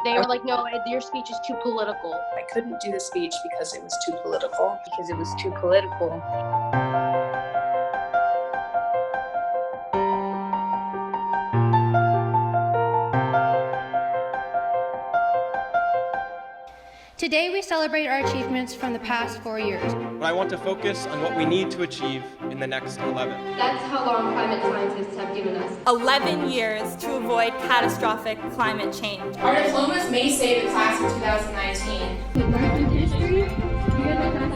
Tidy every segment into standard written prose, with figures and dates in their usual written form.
They were like, no, your speech is too political. I couldn't do the speech because it was too political. Because it was too political. Today we celebrate our achievements from the past 4 years. But I want to focus on what we need to achieve in the next 11. That's how long climate scientists have given us. 11 years to avoid catastrophic climate change. Our diplomas may say the class of 2019. With American history, we are the class.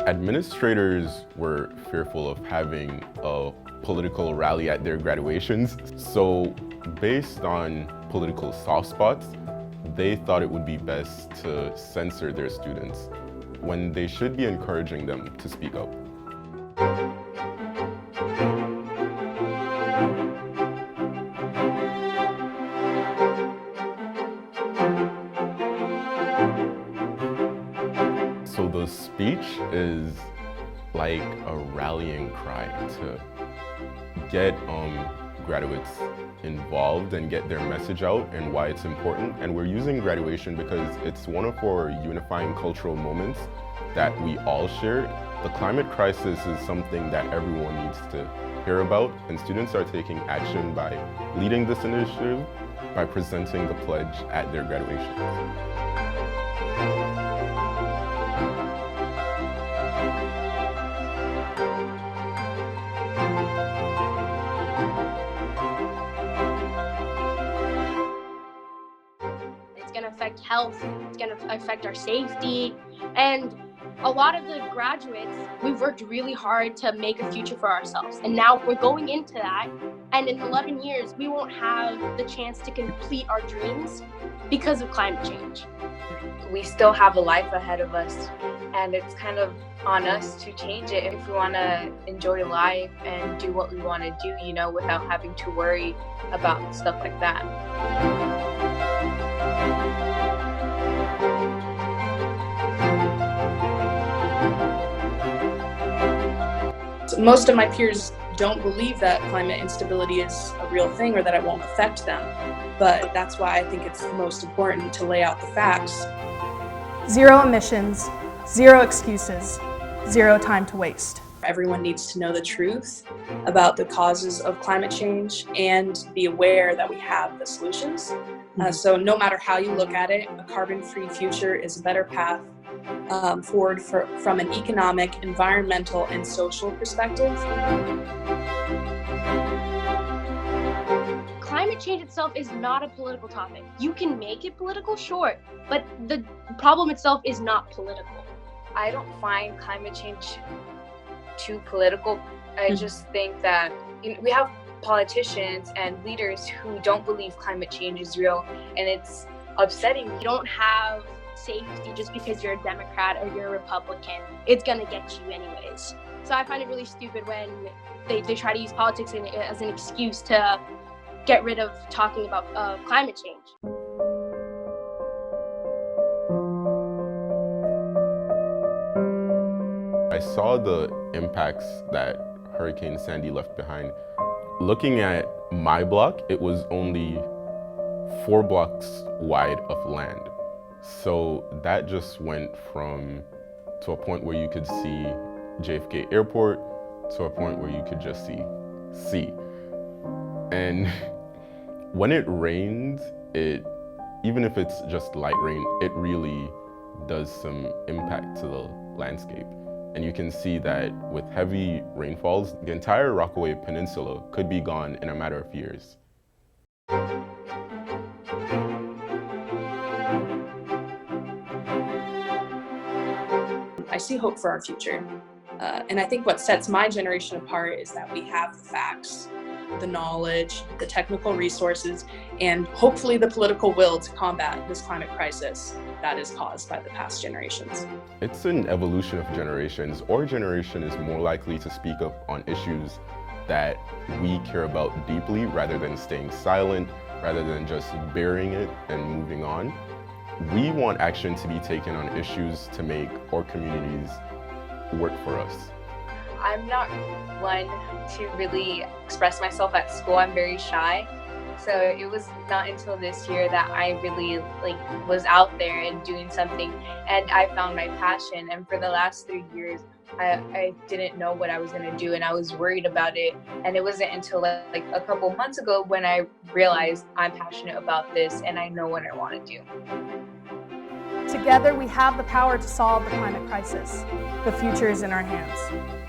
Administrators were fearful of having a political rally at their graduations, so based on political soft spots, they thought it would be best to censor their students when they should be encouraging them to speak up. So the speech is like a rallying cry to get graduates involved and get their message out and why it's important. And we're using graduation because it's one of our unifying cultural moments that we all share. The climate crisis is something that everyone needs to hear about, and students are taking action by leading this initiative by presenting the pledge at their graduation. It's going to affect health, it's going to affect our safety, and a lot of the graduates, we've worked really hard to make a future for ourselves, and now we're going into that, and in 11 years we won't have the chance to complete our dreams because of climate change. We still have a life ahead of us, and it's kind of on us to change it if we want to enjoy life and do what we want to do, you know, without having to worry about stuff like that. Most of my peers don't believe that climate instability is a real thing or that it won't affect them. But that's why I think it's most important to lay out the facts. 0 emissions, 0 excuses, 0 time to waste. Everyone needs to know the truth about the causes of climate change and be aware that we have the solutions. So no matter how you look at it, a carbon-free future is a better path forward from an economic, environmental, and social perspective. Climate change itself is not a political topic. You can make it political, sure, but the problem itself is not political. I don't find climate change too political. I just think that we have politicians and leaders who don't believe climate change is real, and it's upsetting. You don't have safety just because you're a Democrat or you're a Republican. It's gonna get you anyways. So I find it really stupid when they try to use politics as an excuse to get rid of talking about climate change. I saw the impacts that Hurricane Sandy left behind. Looking at my block, it was only 4 blocks wide of land. So that just went to a point where you could see JFK Airport to a point where you could just see sea. And when it rains, even if it's just light rain, it really does some impact to the landscape. And you can see that with heavy rainfalls, the entire Rockaway Peninsula could be gone in a matter of years. I see hope for our future. And I think what sets my generation apart is that we have the facts, the knowledge, the technical resources, and hopefully the political will to combat this climate crisis that is caused by the past generations. It's an evolution of generations. Our generation is more likely to speak up on issues that we care about deeply rather than staying silent, rather than just burying it and moving on. we want action to be taken on issues to make our communities work for us. I'm not one to really express myself at school. I'm very shy. So it was not until this year that I really was out there and doing something, and I found my passion. And for the last 3 years, I didn't know what I was going to do, and I was worried about it. And it wasn't until like a couple months ago when I realized I'm passionate about this and I know what I want to do. Together, we have the power to solve the climate crisis. The future is in our hands.